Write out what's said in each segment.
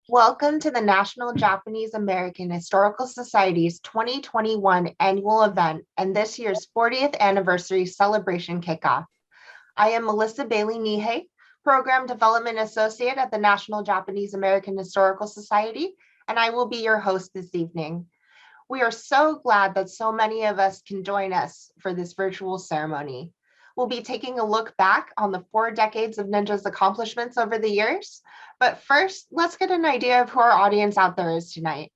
Welcome to the National Japanese American Historical Society's 2021 annual event and this year's 40th anniversary celebration kickoff. I am Melissa Bailey Nihei, Program Development Associate at the National Japanese American Historical Society, and I will be your host this evening. We are so glad that so many of us can join us for this virtual ceremony. We'll be taking a look back on the 4 decades of Ninja's accomplishments over the years. But first, let's get an idea of who our audience out there is tonight.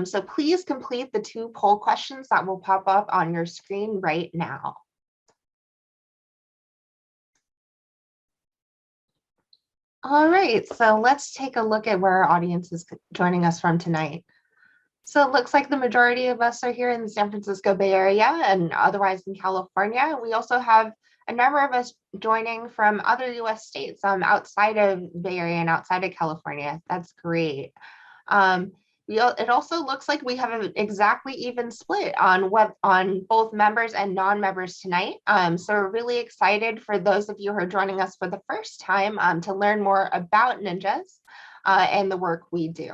So please complete the 2 poll questions that will pop up on your screen right now. All right, so let's take a look at where our audience is joining us from tonight. So it looks like the majority of us are here in the San Francisco Bay Area and otherwise in California. We also have a number of us joining from other US states outside of Bay Area and outside of California. That's great. It also looks like we have an exactly even split on both members and non-members tonight. So we're really excited for those of you who are joining us for the first time to learn more about ninjas and the work we do.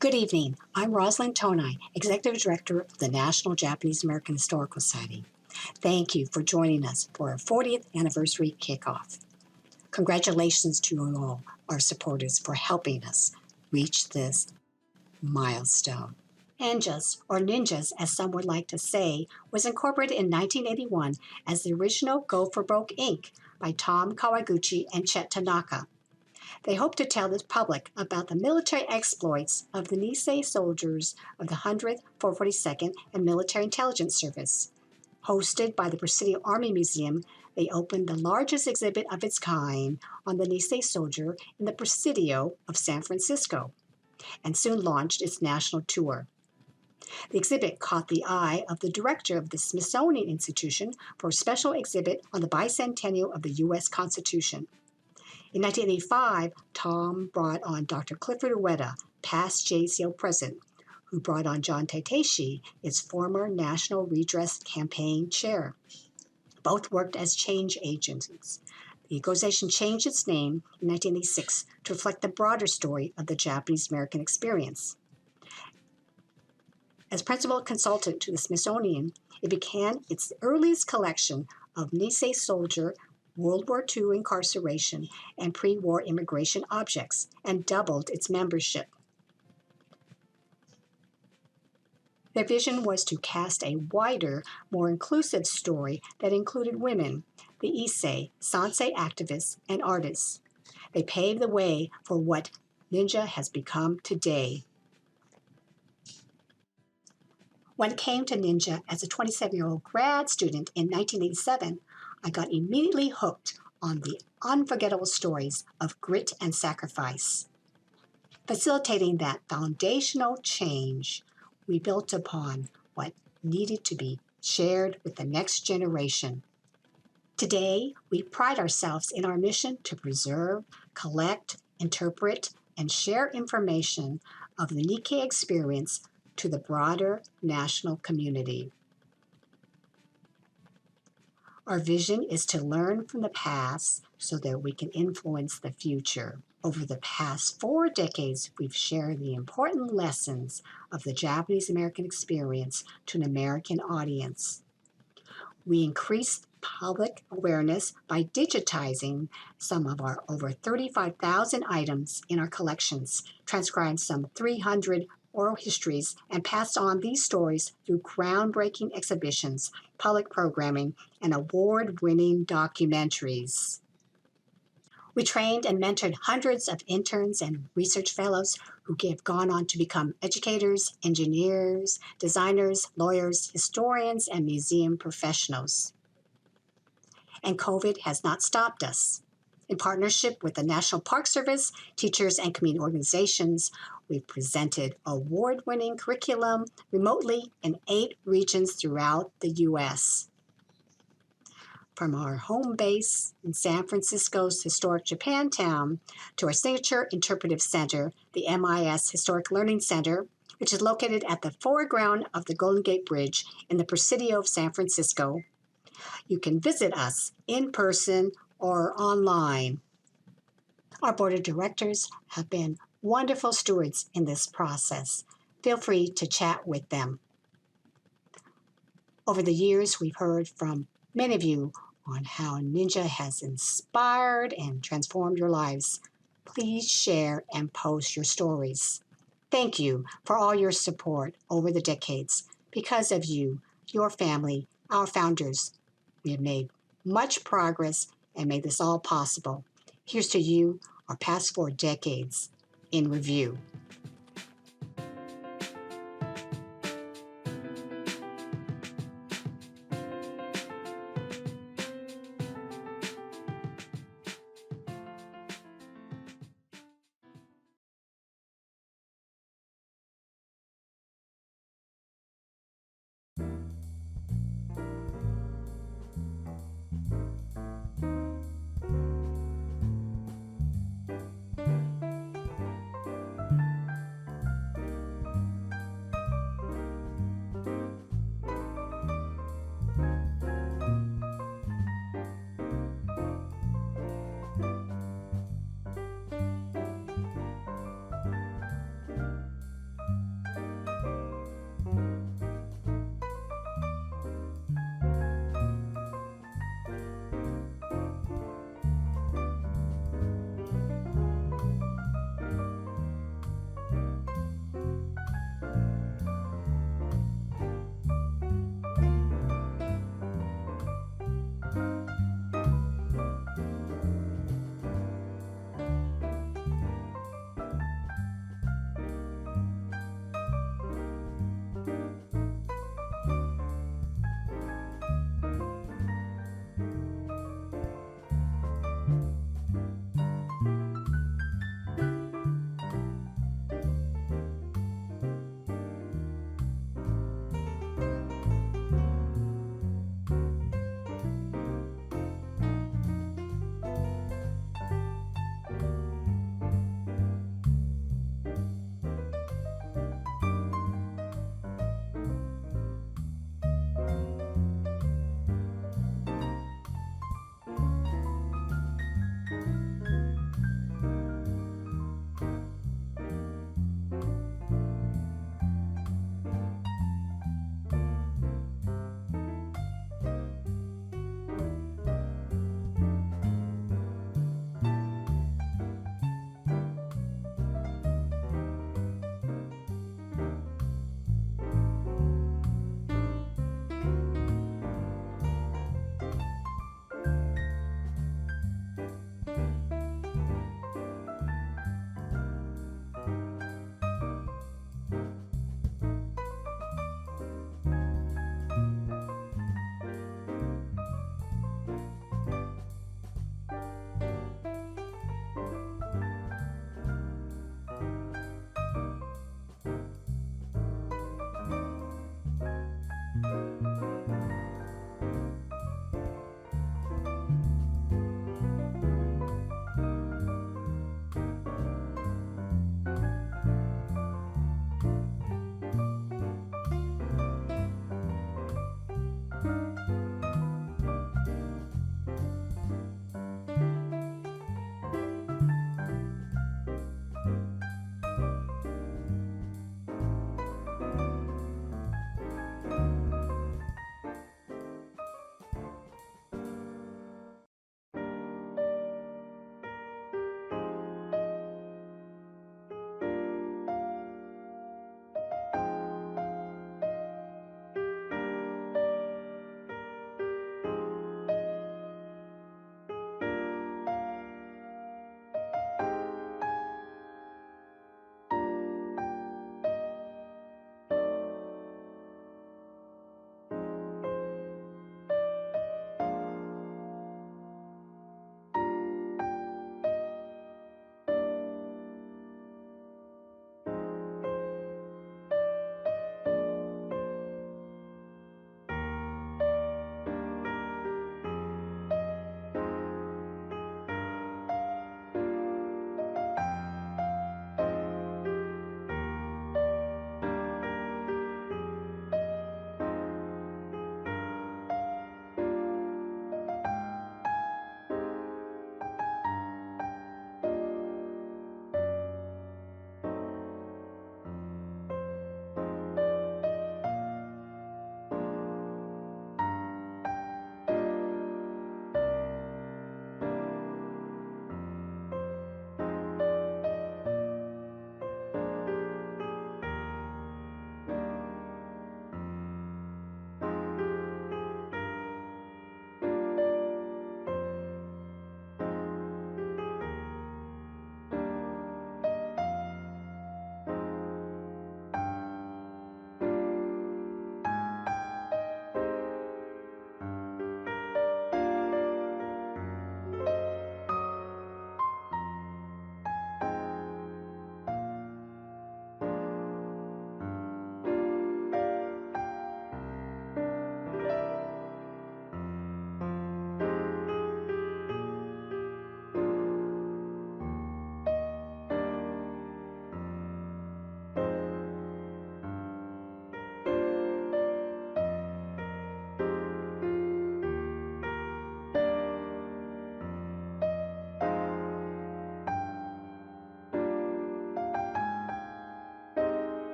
Good evening. I'm Rosalind Tonai, Executive Director of the National Japanese American Historical Society. Thank you for joining us for our 40th anniversary kickoff. Congratulations to you all, our supporters, for helping us reach this milestone. NJAHS, or Ninjas as some would like to say, was incorporated in 1981 as the original Go for Broke Inc. by Tom Kawaguchi and Chet Tanaka. They hope to tell the public about the military exploits of the Nisei soldiers of the 100th, 442nd, and Military Intelligence Service. Hosted by the Presidio Army Museum, they opened the largest exhibit of its kind on the Nisei soldier in the Presidio of San Francisco, and soon launched its national tour. The exhibit caught the eye of the director of the Smithsonian Institution for a special exhibit on the bicentennial of the U.S. Constitution. In 1985, Tom brought on Dr. Clifford Ueda, past JCO president, who brought on John Tateishi, its former National Redress Campaign chair. Both worked as change agents. The organization changed its name in 1986 to reflect the broader story of the Japanese American experience. As principal consultant to the Smithsonian, it began its earliest collection of Nisei soldier World War II incarceration and pre-war immigration objects, and doubled its membership. Their vision was to cast a wider, more inclusive story that included women, the Issei, Sansei activists, and artists. They paved the way for what Ninja has become today. When it came to Ninja as a 27-year-old grad student in 1987, I got immediately hooked on the unforgettable stories of grit and sacrifice. Facilitating that foundational change, we built upon what needed to be shared with the next generation. Today, we pride ourselves in our mission to preserve, collect, interpret, and share information of the Nikkei experience to the broader national community. Our vision is to learn from the past so that we can influence the future. Over the past 4 decades, we've shared the important lessons of the Japanese American experience to an American audience. We increased public awareness by digitizing some of our over 35,000 items in our collections, transcribed some 300 oral histories, and passed on these stories through groundbreaking exhibitions, public programming, and award-winning documentaries. We trained and mentored hundreds of interns and research fellows who have gone on to become educators, engineers, designers, lawyers, historians, and museum professionals. And COVID has not stopped us. In partnership with the National Park Service, teachers, and community organizations, we've presented award-winning curriculum remotely in 8 regions throughout the U.S. From our home base in San Francisco's historic Japantown to our signature interpretive center, the MIS Historic Learning Center, which is located at the foreground of the Golden Gate Bridge in the Presidio of San Francisco, You can visit us in person or online. Our board of directors have been wonderful stewards in this process. Feel free to chat with them. Over the years, we've heard from many of you on how Ninja has inspired and transformed your lives. Please share and post your stories. Thank you for all your support over the decades. Because of you, your family, our founders, we have made much progress and made this all possible. Here's to you, our past 4 decades in review.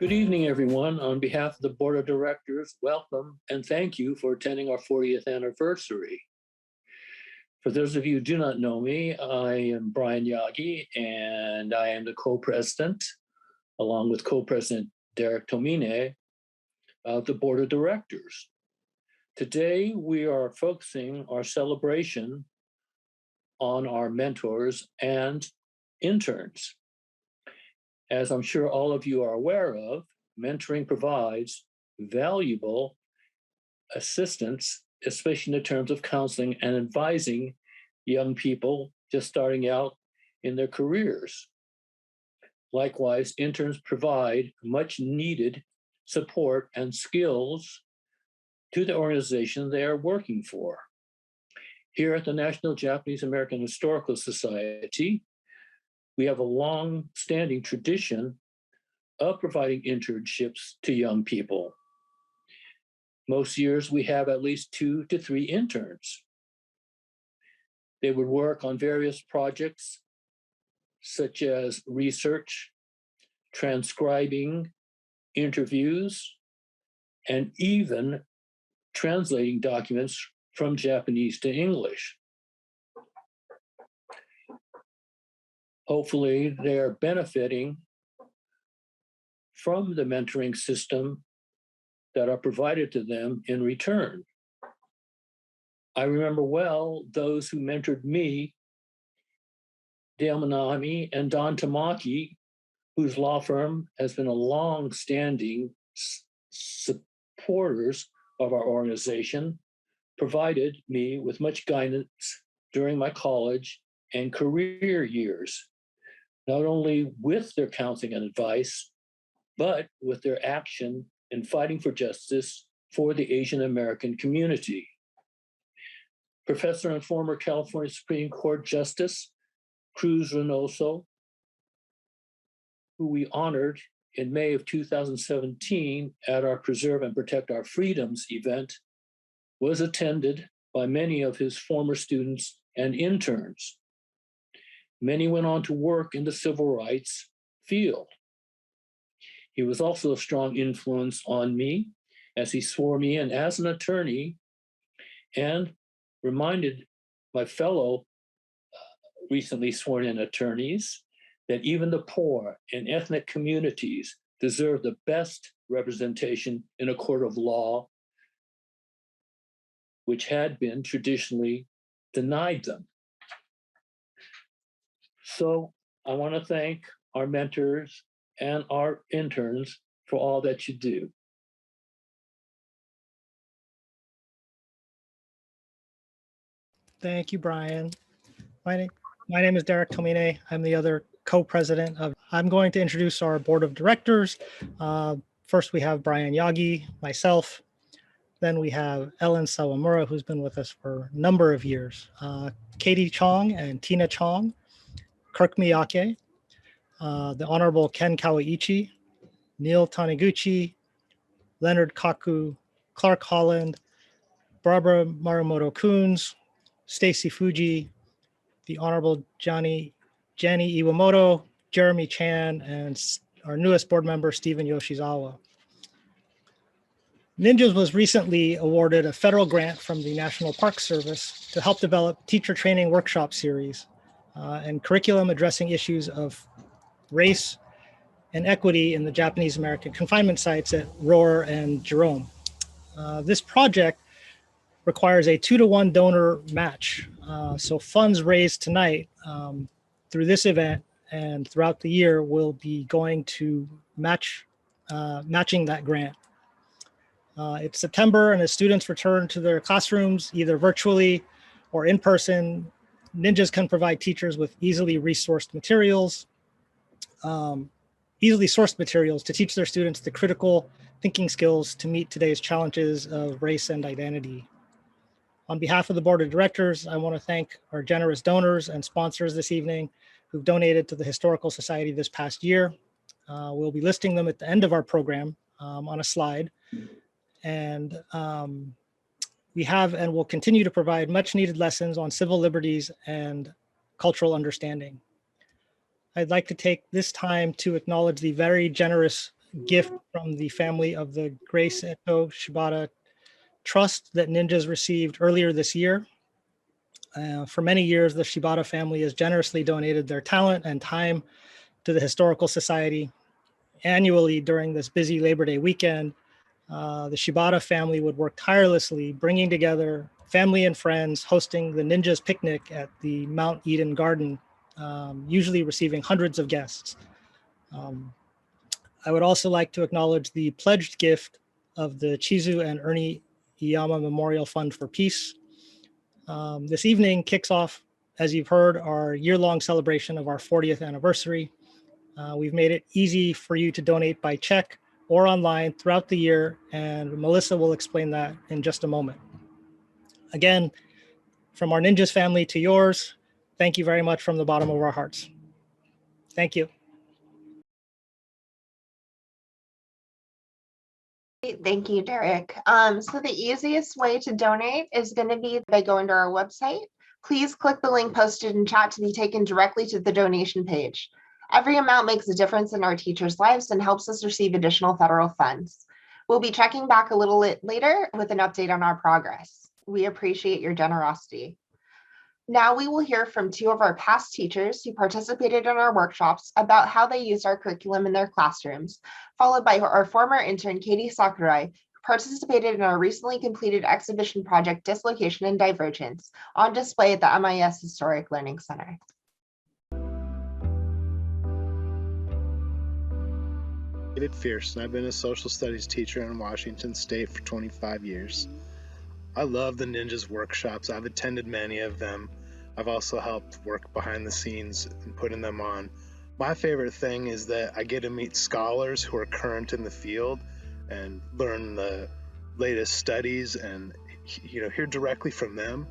Good evening, everyone. On behalf of the Board of Directors, welcome and thank you for attending our 40th anniversary. For those of you who do not know me, I am Brian Yagi, and I am the co-president, along with co-president Derek Tomine, of the Board of Directors. Today, we are focusing our celebration on our mentors and interns. As I'm sure all of you are aware of, mentoring provides valuable assistance, especially in the terms of counseling and advising young people just starting out in their careers. Likewise, interns provide much needed support and skills to the organization they are working for. Here at the National Japanese American Historical Society, we have a long-standing tradition of providing internships to young people. Most years we have at least 2 to 3 interns. They would work on various projects such as research, transcribing interviews, and even translating documents from Japanese to English. Hopefully, they're benefiting from the mentoring system that are provided to them in return. I remember well those who mentored me, Dale Manami and Don Tamaki, whose law firm has been a long-standing supporters of our organization, provided me with much guidance during my college and career years, not only with their counseling and advice, but with their action in fighting for justice for the Asian American community. Professor and former California Supreme Court Justice Cruz Reynoso, who we honored in May of 2017 at our Preserve and Protect Our Freedoms event, was attended by many of his former students and interns. Many went on to work in the civil rights field. He was also a strong influence on me as he swore me in as an attorney and reminded my fellow recently sworn in attorneys that even the poor and ethnic communities deserve the best representation in a court of law, which had been traditionally denied them. So I want to thank our mentors and our interns for all that you do. Thank you, Brian. My name is Derek Tomine. I'm the other co-president of. I'm going to introduce our board of directors. First, we have Brian Yagi, myself. Then we have Ellen Sawamura, who's been with us for a number of years. Katie Chong and Tina Chong, Kirk Miyake, the Honorable Ken Kawaichi, Neil Taniguchi, Leonard Kaku, Clark Holland, Barbara Marumoto Coons, Stacy Fuji, the Honorable Jenny Iwamoto, Jeremy Chan, and our newest board member, Stephen Yoshizawa. NJAHS was recently awarded a federal grant from the National Park Service to help develop teacher training workshop series and curriculum addressing issues of race and equity in the Japanese American confinement sites at Rohr and Jerome. This project requires a 2-to-1 donor match. So funds raised tonight through this event and throughout the year will be going to matching that grant. It's September, and as students return to their classrooms, either virtually or in person, NJAHS can provide teachers with easily sourced materials to teach their students the critical thinking skills to meet today's challenges of race and identity. On behalf of the board of directors, I want to thank our generous donors and sponsors this evening who've donated to the Historical Society this past year. We'll be listing them at the end of our program on a slide. And we have and will continue to provide much needed lessons on civil liberties and cultural understanding. I'd like to take this time to acknowledge the very generous gift from the family of the Grace Eto Shibata Trust that ninjas received earlier this year. For many years, the Shibata family has generously donated their talent and time to the Historical Society. Annually during this busy Labor Day weekend, the Shibata family would work tirelessly, bringing together family and friends, hosting the Ninjas Picnic at the Mount Eden Garden, usually receiving hundreds of guests. I would also like to acknowledge the pledged gift of the Chizu and Ernie Iyama Memorial Fund for Peace. This evening kicks off, as you've heard, our year-long celebration of our 40th anniversary. We've made it easy for you to donate by check or online throughout the year, and Melissa will explain that in just a moment. Again, from our Ninjas family to yours, thank you very much from the bottom of our hearts. Thank you. Thank you, Derek. So the easiest way to donate is going to be by going to our website. Please click the link posted in chat to be taken directly to the donation page. Every amount makes a difference in our teachers' lives and helps us receive additional federal funds. We'll be checking back a little bit later with an update on our progress. We appreciate your generosity. Now we will hear from two of our past teachers who participated in our workshops about how they used our curriculum in their classrooms, followed by our former intern, Katie Sakurai, who participated in our recently completed exhibition project, Dislocation and Divergence, on display at the MIS Historic Learning Center. David Fierce, and I've been a social studies teacher in Washington State for 25 years. I love the Ninjas workshops. I've attended many of them. I've also helped work behind the scenes and putting them on. My favorite thing is that I get to meet scholars who are current in the field and learn the latest studies and hear directly from them.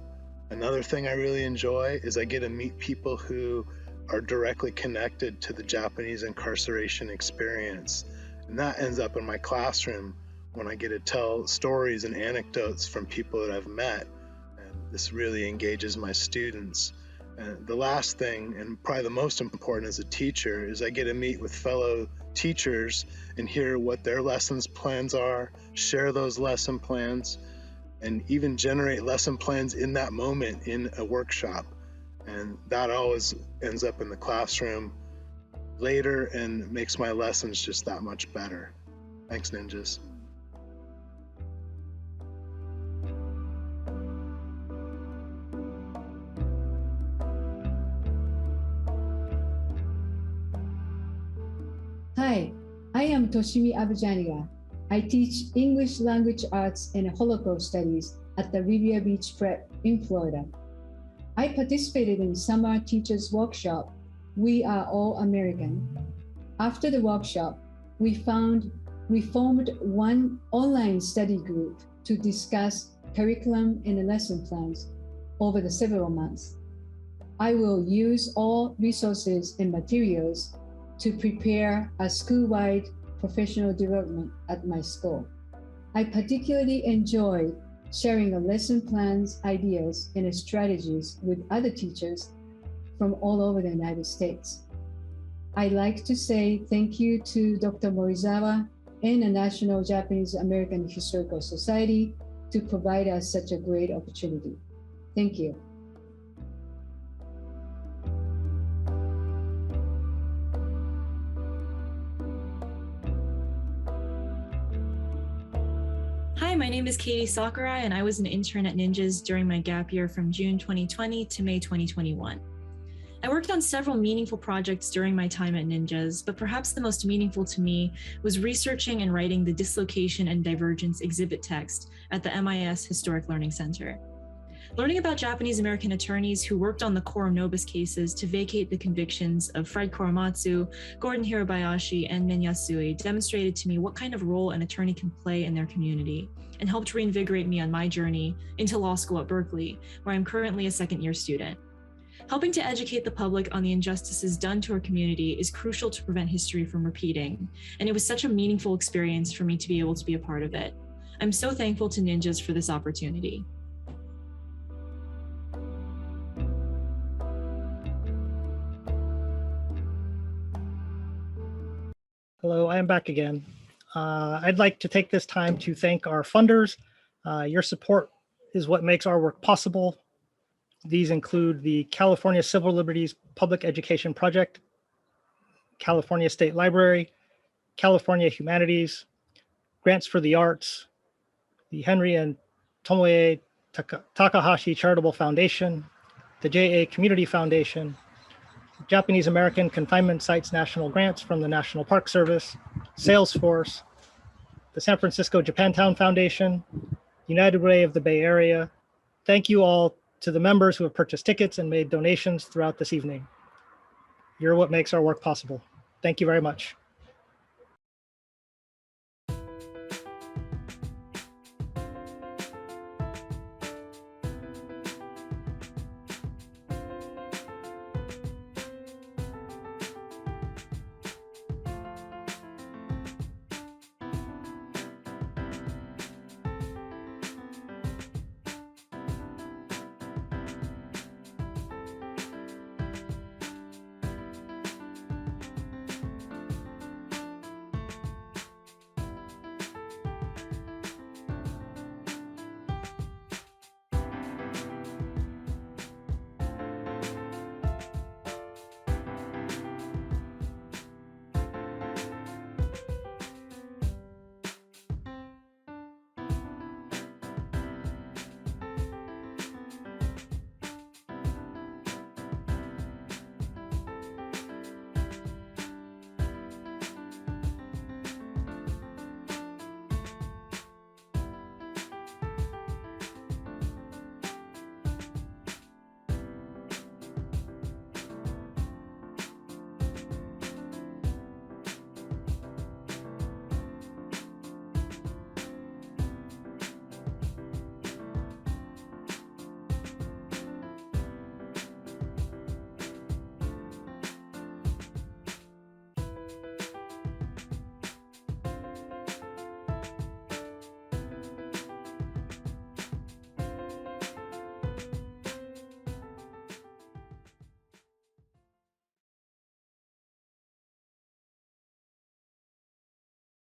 Another thing I really enjoy is I get to meet people who are directly connected to the Japanese incarceration experience. And that ends up in my classroom when I get to tell stories and anecdotes from people that I've met. And this really engages my students. And the last thing, and probably the most important as a teacher, is I get to meet with fellow teachers and hear what their lessons plans are, share those lesson plans, and even generate lesson plans in that moment in a workshop. And that always ends up in the classroom later and makes my lessons just that much better. Thanks, Ninjas. Hi, I am Toshimi Abujaniga. I teach English language arts and Holocaust studies at the Riviera Beach Prep in Florida. I participated in summer teachers workshop, We Are All American. After the workshop, we formed one online study group to discuss curriculum and lesson plans over the several months. I will use all resources and materials to prepare a school-wide professional development at my school. I particularly enjoy sharing the lesson plans, ideas, and strategies with other teachers from all over the United States. I'd like to say thank you to Dr. Morizawa and the National Japanese American Historical Society to provide us such a great opportunity. Thank you. Hi, my name is Katie Sakurai, and I was an intern at Ninjas during my gap year from June 2020 to May 2021. I worked on several meaningful projects during my time at Ninjas, but perhaps the most meaningful to me was researching and writing the Dislocation and Divergence exhibit text at the MIS Historic Learning Center. Learning about Japanese American attorneys who worked on the Coram Nobis cases to vacate the convictions of Fred Korematsu, Gordon Hirabayashi, and Min Yasui demonstrated to me what kind of role an attorney can play in their community and helped reinvigorate me on my journey into law school at Berkeley, where I'm currently a second-year student. Helping to educate the public on the injustices done to our community is crucial to prevent history from repeating, and it was such a meaningful experience for me to be able to be a part of it. I'm so thankful to Ninjas for this opportunity. Hello, I am back again. I'd like to take this time to thank our funders. Your support is what makes our work possible. These include the California Civil Liberties Public Education Project, California State Library, California Humanities, Grants for the Arts, the Henry and Tomoe Takahashi Charitable Foundation, the JA Community Foundation, Japanese American Confinement Sites National Grants from the National Park Service, Salesforce, the San Francisco Japantown Foundation, United Way of the Bay Area. Thank you all to the members who have purchased tickets and made donations throughout this evening. You're what makes our work possible. Thank you very much.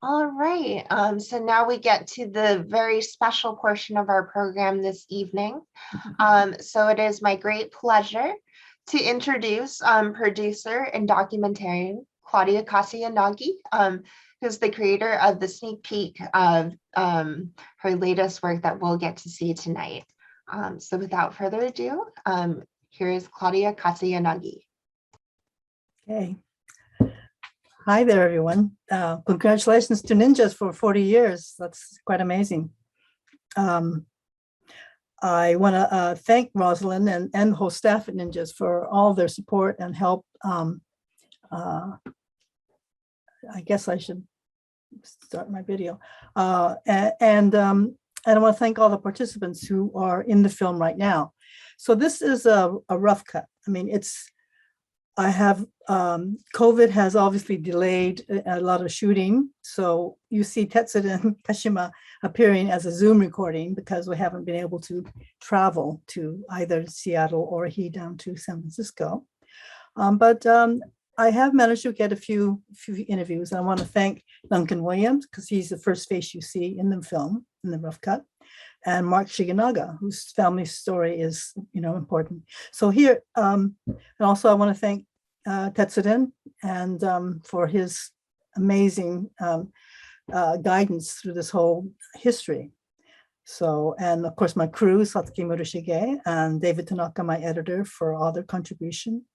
All right, so now we get to the very special portion of our program this evening. So it is my great pleasure to introduce producer and documentarian Claudia Kasianagi, who's the creator of the sneak peek of her latest work that we'll get to see tonight. So without further ado, here is Claudia Kasianagi. Okay. Hi there, everyone. Congratulations to NJAHS for 40 years. That's quite amazing. I want to thank Rosalind and the whole staff at NJAHS for all their support and help. I guess I should start my video. And I want to thank all the participants who are in the film right now. So this is a rough cut. I mean, COVID has obviously delayed a lot of shooting. So you see Tetsuya and Kashima appearing as a Zoom recording because we haven't been able to travel to either Seattle or down to San Francisco. But I have managed to get a few interviews. I want to thank Duncan Williams because he's the first face you see in the film, in the rough cut, and Mark Shiganaga, whose family story is, important. So here, and also I want to thank Tetsuya and for his amazing guidance through this whole history. So, and of course my crew, Satsuki Murashige and David Tanaka, my editor, for all their contribution.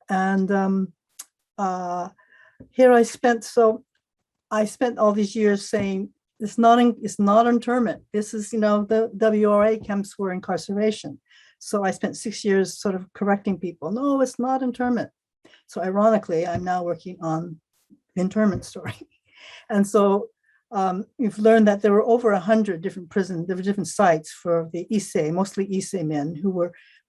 And here I spent all these years saying, it's not internment. This is, the WRA camps were incarceration. So I spent 6 years sort of correcting people. No, it's not internment. So ironically, I'm now working on the internment story. And so we've learned that there were over 100 different prisons, there were different sites for the Issei, mostly Issei men who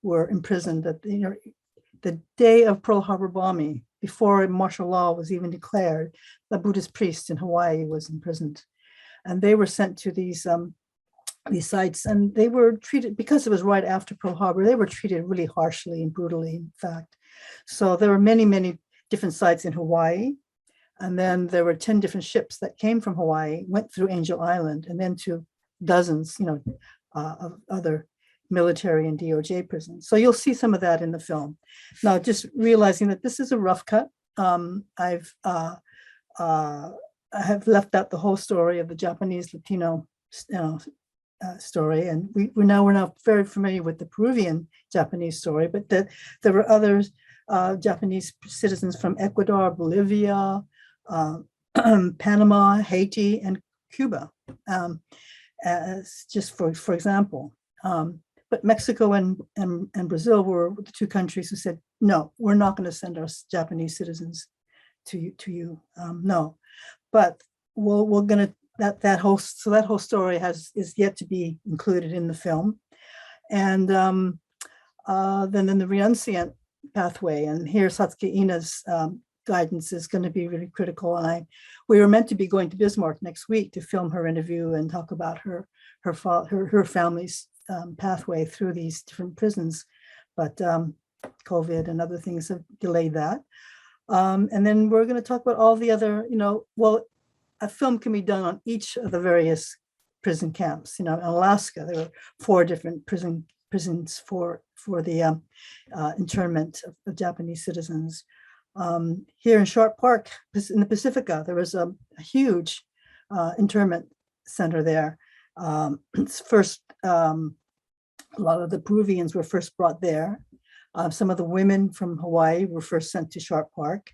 were imprisoned at the day of Pearl Harbor bombing, before martial law was even declared. The Buddhist priest in Hawaii was imprisoned. And they were sent to these sites, and they were treated, because it was right after Pearl Harbor, they were treated really harshly and brutally, in fact. So there were many, many different sites in Hawaii. And then there were 10 different ships that came from Hawaii, went through Angel Island, and then to dozens, of other military and DOJ prisons. So you'll see some of that in the film. Now, just realizing that this is a rough cut. I have left out the whole story of the Japanese Latino story, and we're now very familiar with the Peruvian Japanese story, but that there were others, Japanese citizens from Ecuador, Bolivia, Panama, Haiti, and Cuba, as just for example. But Mexico and Brazil were the two countries who said, no, we're not going to send our Japanese citizens to you. No, but we're going to, that whole story is yet to be included in the film. And then the renunciant pathway, and here Satsuki Ina's guidance is going to be really critical. And we were meant to be going to Bismarck next week to film her interview and talk about her family's pathway through these different prisons, but COVID and other things have delayed that. And then we're going to talk about all the other, a film can be done on each of the various prison camps. In Alaska, there were 4 different prisons for the internment of Japanese citizens. Here in Sharp Park, in the Pacifica, there was a huge internment center there. It's first, a lot of the Peruvians were first brought there. Some of the women from Hawaii were first sent to Sharp Park.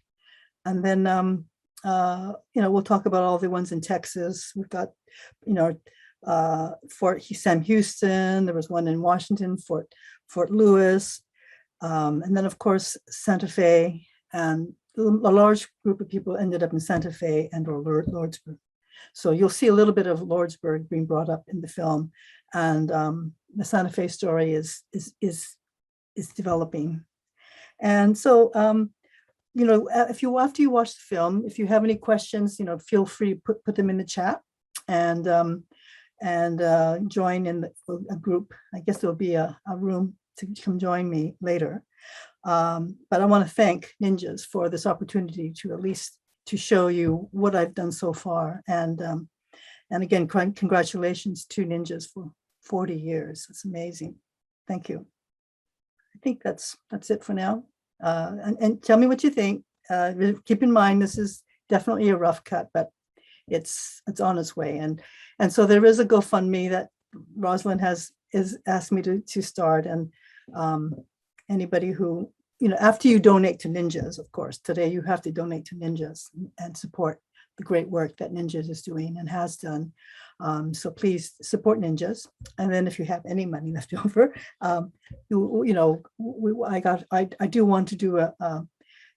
And then, we'll talk about all the ones in Texas. We've got, Fort Sam Houston. There was one in Washington, Fort Lewis. And then, of course, Santa Fe. And a large group of people ended up in Santa Fe and or Lordsburg. So you'll see a little bit of Lordsburg being brought up in the film. And the Santa Fe story is developing. And so, after you watch the film, if you have any questions, feel free to put them in the chat and join in a group. I guess there'll be a room to come join me later. But I want to thank Ninjas for this opportunity to at least to show you what I've done so far. And again, congratulations to Ninjas for 40 years. It's amazing. Thank you. I think that's it for now. And tell me what you think. Keep in mind, this is definitely a rough cut, but it's on its way. And so there is a GoFundMe that Rosalind has asked me to start. And anybody who, after you donate to Ninjas, of course, today you have to donate to Ninjas and support the great work that Ninjas is doing and has done. So please support Ninjas. And then if you have any money left over, I do want to do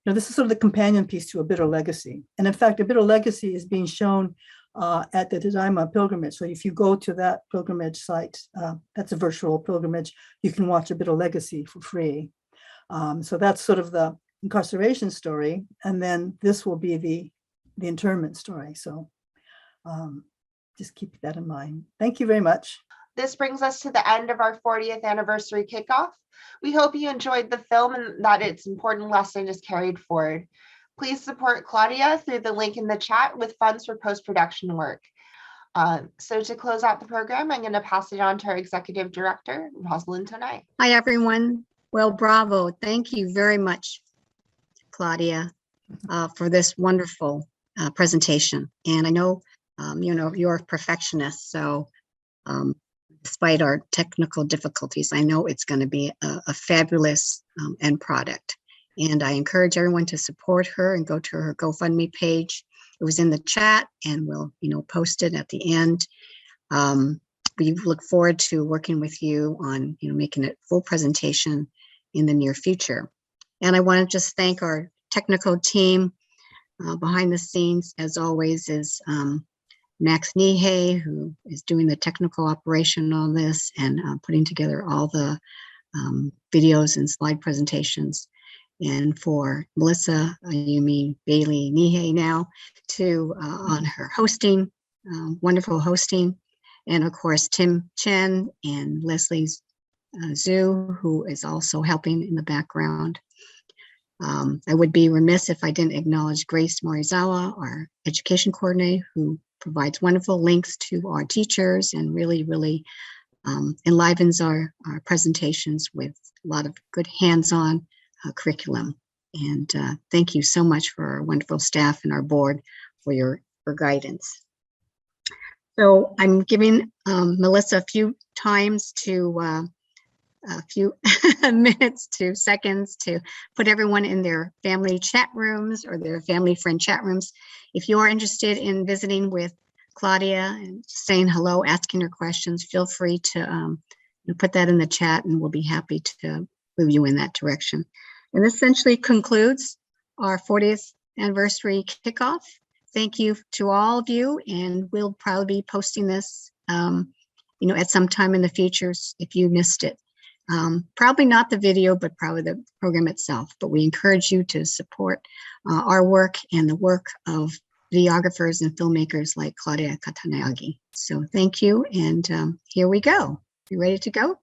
this is sort of the companion piece to A Bitter Legacy. And in fact, A Bitter Legacy is being shown at the Tadaima pilgrimage. So if you go to that pilgrimage site, that's a virtual pilgrimage, you can watch A Bitter Legacy for free. So that's sort of the incarceration story. And then this will be the internment story. So just keep that in mind. Thank you very much. This brings us to the end of our 40th anniversary kickoff. We hope you enjoyed the film and that its important lesson is carried forward. Please support Claudia through the link in the chat with funds for post-production work. So to close out the program, I'm going to pass it on to our Executive Director, Rosalind Tonai. Hi, everyone. Well, bravo. Thank you very much, Claudia, for this wonderful presentation. And I know, you're a perfectionist, so despite our technical difficulties, I know it's going to be a fabulous end product. And I encourage everyone to support her and go to her GoFundMe page. It was in the chat, and we'll, post it at the end. We look forward to working with you on, making a full presentation in the near future. And I want to just thank our technical team behind the scenes, as always, is Max Nihei, who is doing the technical operation on this and putting together all the videos and slide presentations. And for Melissa, Bailey Nihei now, on her hosting, wonderful hosting. And of course, Tim Chen and Leslie Zhu, who is also helping in the background. I would be remiss if I didn't acknowledge Grace Morizawa, our education coordinator, who provides wonderful links to our teachers and really enlivens our presentations with a lot of good hands-on curriculum. And thank you so much for our wonderful staff and our board for your guidance. So I'm giving Melissa a few minutes to seconds to put everyone in their family chat rooms or their family friend chat rooms. If you are interested in visiting with Claudia and saying hello, asking her questions, feel free to put that in the chat and we'll be happy to move you in that direction. And this essentially concludes our 40th anniversary kickoff. Thank you to all of you, and we'll probably be posting this at some time in the future if you missed it. Probably not the video, but probably the program itself. But we encourage you to support our work and the work of videographers and filmmakers like Claudia Kasianagi. So thank you, and here we go. You ready to go?